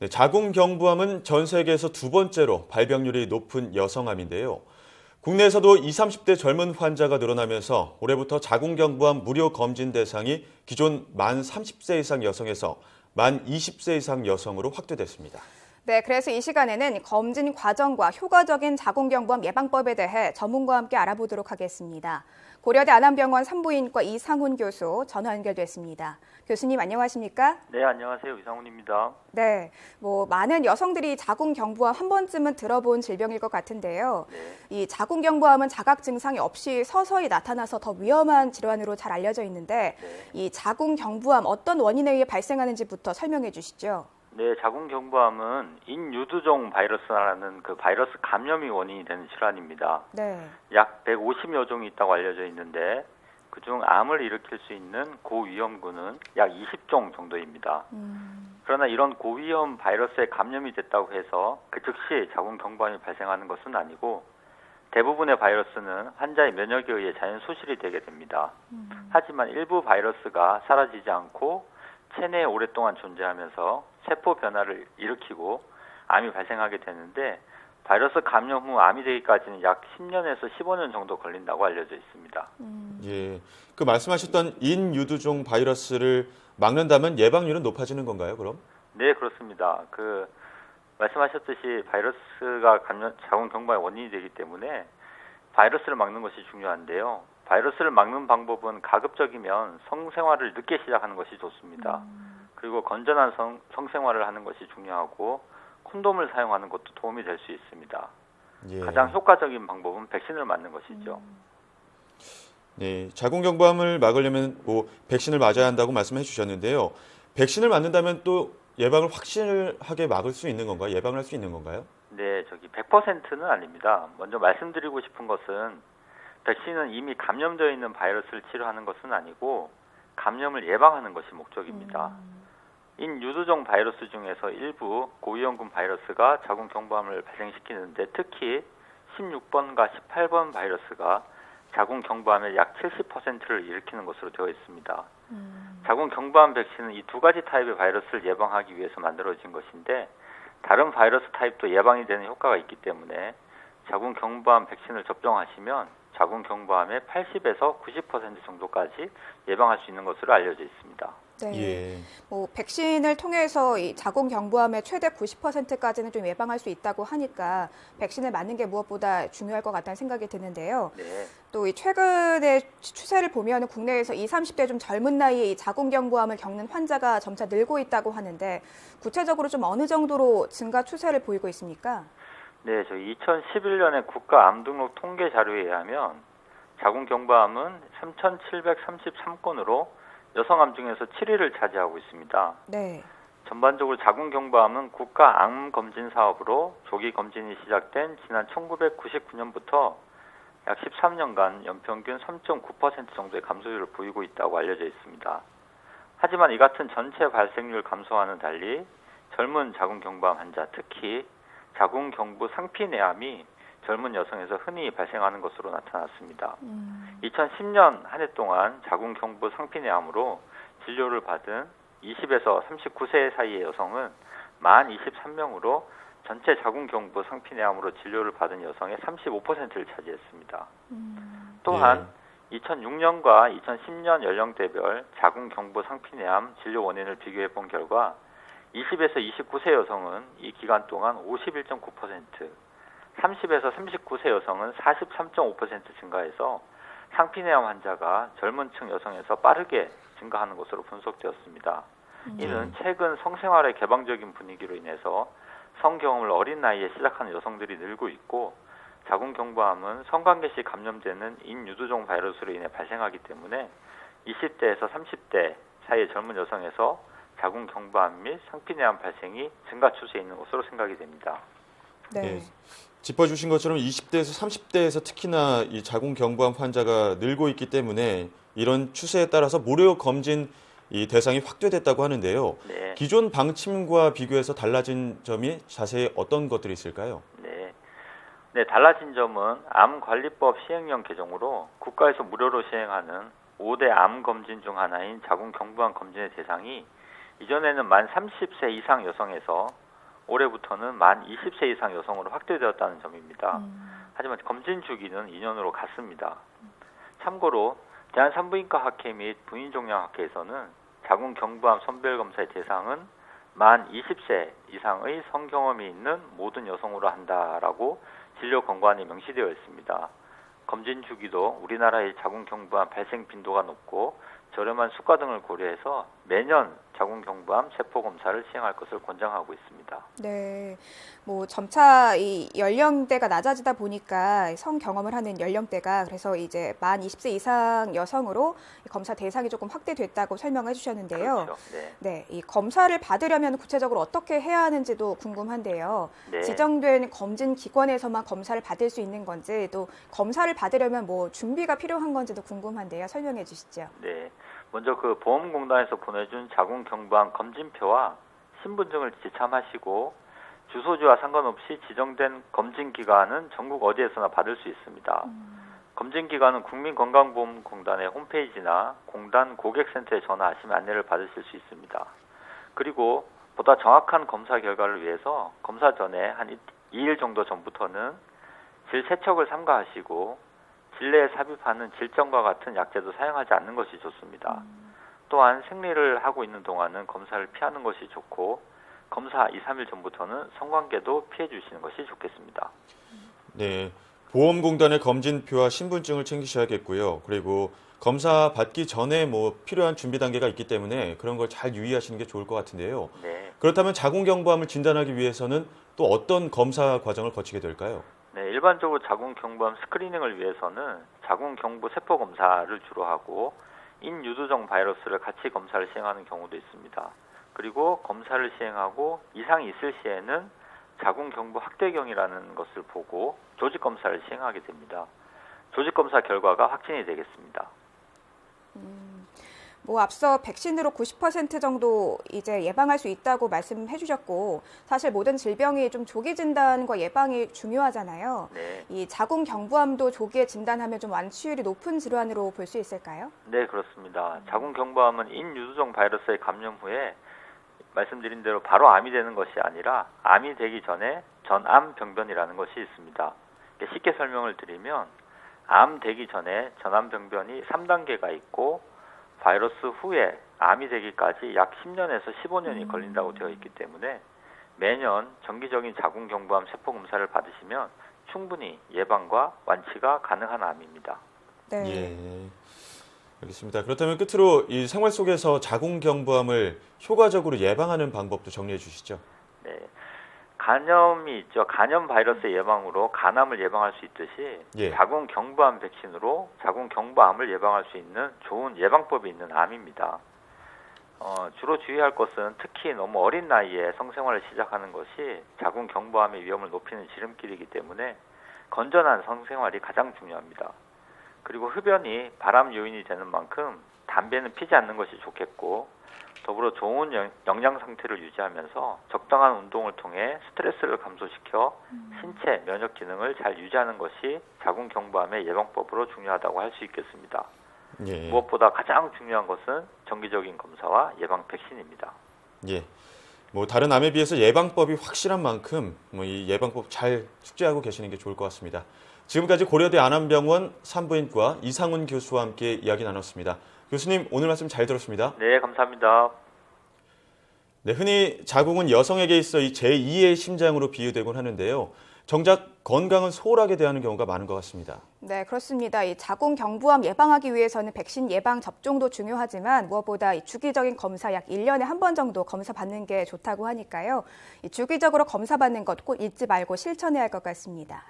네, 자궁경부암은 전 세계에서 두 번째로 발병률이 높은 여성암인데요. 국내에서도 20, 30대 젊은 환자가 늘어나면서 올해부터 자궁경부암 무료 검진 대상이 기존 만 30세 이상 여성에서 만 20세 이상 여성으로 확대됐습니다. 네, 그래서 이 시간에는 검진 과정과 효과적인 자궁경부암 예방법에 대해 전문가와 함께 알아보도록 하겠습니다. 고려대 안암병원 산부인과 이상훈 교수 전화 연결됐습니다. 교수님 안녕하십니까? 네, 안녕하세요. 이상훈입니다. 네, 많은 여성들이 자궁경부암 한 번쯤은 들어본 질병일 것 같은데요. 네. 이 자궁경부암은 자각 증상이 없이 서서히 나타나서 더 위험한 질환으로 잘 알려져 있는데 이 자궁경부암 어떤 원인에 의해 발생하는지부터 설명해 주시죠. 네, 자궁경부암은 인유두종 바이러스라는 그 바이러스 감염이 원인이 되는 질환입니다. 네. 약 150여 종이 있다고 알려져 있는데 그중 암을 일으킬 수 있는 고위험군은 약 20종 정도입니다. 그러나 이런 고위험 바이러스에 감염이 됐다고 해서 그 즉시 자궁경부암이 발생하는 것은 아니고 대부분의 바이러스는 환자의 면역에 의해 자연 소실이 되게 됩니다. 하지만 일부 바이러스가 사라지지 않고 체내에 오랫동안 존재하면서 세포 변화를 일으키고 암이 발생하게 되는데 바이러스 감염 후 암이 되기까지는 약 10년에서 15년 정도 걸린다고 알려져 있습니다. 예, 그 말씀하셨던 인유두종 바이러스를 막는다면 예방률은 높아지는 건가요, 그럼? 네, 그렇습니다. 말씀하셨듯이 바이러스가 자궁경부암의 원인이 되기 때문에 바이러스를 막는 것이 중요한데요. 바이러스를 막는 방법은 가급적이면 성생활을 늦게 시작하는 것이 좋습니다. 그리고 건전한 성생활을 하는 것이 중요하고 콘돔을 사용하는 것도 도움이 될 수 있습니다. 예. 가장 효과적인 방법은 백신을 맞는 것이죠. 네, 자궁경부암을 막으려면 백신을 맞아야 한다고 말씀해 주셨는데요. 백신을 맞는다면 또 예방을 확실하게 막을 수 있는 건가요? 예방을 할 수 있는 건가요? 네, 100%는 아닙니다. 먼저 말씀드리고 싶은 것은 백신은 이미 감염되어 있는 바이러스를 치료하는 것은 아니고 감염을 예방하는 것이 목적입니다. 인유두종 바이러스 중에서 일부 고위험군 바이러스가 자궁경부암을 발생시키는데 특히 16번과 18번 바이러스가 자궁경부암의 약 70%를 일으키는 것으로 되어 있습니다. 자궁경부암 백신은 이 두 가지 타입의 바이러스를 예방하기 위해서 만들어진 것인데 다른 바이러스 타입도 예방이 되는 효과가 있기 때문에 자궁경부암 백신을 접종하시면 자궁경부암의 80에서 90% 정도까지 예방할 수 있는 것으로 알려져 있습니다. 네. 예. 백신을 통해서 이 자궁경부암의 최대 90%까지는 좀 예방할 수 있다고 하니까 백신을 맞는 게 무엇보다 중요할 것 같다는 생각이 드는데요. 네. 또 이 최근의 추세를 보면 국내에서 20, 30대 좀 젊은 나이에 이 자궁경부암을 겪는 환자가 점차 늘고 있다고 하는데 구체적으로 좀 어느 정도로 증가 추세를 보이고 있습니까? 네, 2011년에 국가암등록 통계 자료에 의하면 자궁경부암은 3,733건으로 여성암 중에서 7위를 차지하고 있습니다. 네. 전반적으로 자궁경부암은 국가암검진 사업으로 조기 검진이 시작된 지난 1999년부터 약 13년간 연평균 3.9% 정도의 감소율을 보이고 있다고 알려져 있습니다. 하지만 이 같은 전체 발생률 감소와는 달리 젊은 자궁경부암 환자, 특히 자궁경부 상피내암이 젊은 여성에서 흔히 발생하는 것으로 나타났습니다. 2010년 한 해 동안 자궁경부 상피내암으로 진료를 받은 20에서 39세 사이의 여성은 만 23명으로 전체 자궁경부 상피내암으로 진료를 받은 여성의 35%를 차지했습니다. 또한 2006년과 2010년 연령대별 자궁경부 상피내암 진료 원인을 비교해 본 결과 20에서 29세 여성은 이 기간 동안 51.9%, 30에서 39세 여성은 43.5% 증가해서 상피내암 환자가 젊은 층 여성에서 빠르게 증가하는 것으로 분석되었습니다. 이는 최근 성생활의 개방적인 분위기로 인해서 성경험을 어린 나이에 시작하는 여성들이 늘고 있고 자궁경부암은 성관계 시 감염되는 인유두종 바이러스로 인해 발생하기 때문에 20대에서 30대 사이의 젊은 여성에서 자궁경부암 및 상피내암 발생이 증가 추세에 있는 것으로 생각이 됩니다. 네. 네. 짚어주신 것처럼 20대에서 30대에서 특히나 이 자궁경부암 환자가 늘고 있기 때문에 이런 추세에 따라서 무료 검진 이 대상이 확대됐다고 하는데요. 네. 기존 방침과 비교해서 달라진 점이 자세히 어떤 것들이 있을까요? 네, 달라진 점은 암관리법 시행령 개정으로 국가에서 무료로 시행하는 5대 암 검진 중 하나인 자궁경부암 검진의 대상이 이전에는 만 30세 이상 여성에서 올해부터는 만 20세 이상 여성으로 확대되었다는 점입니다. 하지만 검진 주기는 2년으로 같습니다. 참고로 대한산부인과학회 및 부인종양학회에서는 자궁경부암 선별검사의 대상은 만 20세 이상의 성경험이 있는 모든 여성으로 한다라고 진료 권고안에 명시되어 있습니다. 검진 주기도 우리나라의 자궁경부암 발생 빈도가 높고 저렴한 수가 등을 고려해서 매년 자궁경부암 세포 검사를 시행할 것을 권장하고 있습니다. 네, 뭐 점차 이 연령대가 낮아지다 보니까 성 경험을 하는 연령대가 그래서 이제 만 20세 이상 여성으로 검사 대상이 조금 확대됐다고 설명해 주셨는데요. 그렇죠. 네. 네, 이 검사를 받으려면 구체적으로 어떻게 해야 하는지도 궁금한데요. 네. 지정된 검진 기관에서만 검사를 받을 수 있는 건지 또 검사를 받으려면 뭐 준비가 필요한 건지도 궁금한데요. 설명해 주시죠. 네. 먼저 그 보험공단에서 보내준 자궁경부암 검진표와 신분증을 지참하시고 주소지와 상관없이 지정된 검진기관은 전국 어디에서나 받을 수 있습니다. 검진기관은 국민건강보험공단의 홈페이지나 공단 고객센터에 전화하시면 안내를 받으실 수 있습니다. 그리고 보다 정확한 검사 결과를 위해서 검사 전에 한 2일 정도 전부터는 질 세척을 삼가하시고 질내에 삽입하는 질정과 같은 약제도 사용하지 않는 것이 좋습니다. 또한 생리를 하고 있는 동안은 검사를 피하는 것이 좋고 검사 2, 3일 전부터는 성관계도 피해 주시는 것이 좋겠습니다. 네, 보험공단의 검진표와 신분증을 챙기셔야겠고요. 그리고 검사 받기 전에 뭐 필요한 준비 단계가 있기 때문에 그런 걸 잘 유의하시는 게 좋을 것 같은데요. 네. 그렇다면 자궁경부암을 진단하기 위해서는 또 어떤 검사 과정을 거치게 될까요? 네, 일반적으로 자궁경부암 스크리닝을 위해서는 자궁경부 세포 검사를 주로 하고 인유두종 바이러스를 같이 검사를 시행하는 경우도 있습니다. 그리고 검사를 시행하고 이상이 있을 시에는 자궁경부 확대경이라는 것을 보고 조직검사를 시행하게 됩니다. 조직검사 결과가 확진이 되겠습니다. 뭐 앞서 백신으로 90% 정도 이제 예방할 수 있다고 말씀해 주셨고 사실 모든 질병이 좀 조기 진단과 예방이 중요하잖아요. 네. 이 자궁경부암도 조기에 진단하면 좀 완치율이 높은 질환으로 볼 수 있을까요? 네, 그렇습니다. 자궁경부암은 인유두종 바이러스에 감염 후에 말씀드린 대로 바로 암이 되는 것이 아니라 암이 되기 전에 전암병변이라는 것이 있습니다. 쉽게 설명을 드리면 암 되기 전에 전암병변이 3단계가 있고 바이러스 후에 암이 되기까지 약 10년에서 15년이 걸린다고 되어 있기 때문에 매년 정기적인 자궁경부암 세포 검사를 받으시면 충분히 예방과 완치가 가능한 암입니다. 네. 예, 알겠습니다. 그렇다면 끝으로 이 생활 속에서 자궁경부암을 효과적으로 예방하는 방법도 정리해 주시죠. 네. 간염이 있죠. 간염 바이러스 예방으로 간암을 예방할 수 있듯이 예. 자궁경부암 백신으로 자궁경부암을 예방할 수 있는 좋은 예방법이 있는 암입니다. 주로 주의할 것은 특히 너무 어린 나이에 성생활을 시작하는 것이 자궁경부암의 위험을 높이는 지름길이기 때문에 건전한 성생활이 가장 중요합니다. 그리고 흡연이 발암 요인이 되는 만큼 담배는 피지 않는 것이 좋겠고 더불어 좋은 영양 상태를 유지하면서 적당한 운동을 통해 스트레스를 감소시켜 신체 면역 기능을 잘 유지하는 것이 자궁경부암의 예방법으로 중요하다고 할 수 있겠습니다. 예. 무엇보다 가장 중요한 것은 정기적인 검사와 예방 백신입니다. 예. 뭐 다른 암에 비해서 예방법이 확실한 만큼 뭐 이 예방법 잘 숙지하고 계시는 게 좋을 것 같습니다. 지금까지 고려대 안암병원 산부인과 이상훈 교수와 함께 이야기 나눴습니다. 교수님, 오늘 말씀 잘 들었습니다. 네, 감사합니다. 네, 흔히 자궁은 여성에게 있어 이 제2의 심장으로 비유되곤 하는데요. 정작 건강은 소홀하게 대하는 경우가 많은 것 같습니다. 네, 그렇습니다. 이 자궁경부암 예방하기 위해서는 백신 예방 접종도 중요하지만 무엇보다 이 주기적인 검사 약 1년에 한 번 정도 검사 받는 게 좋다고 하니까요. 이 주기적으로 검사 받는 것 꼭 잊지 말고 실천해야 할 것 같습니다.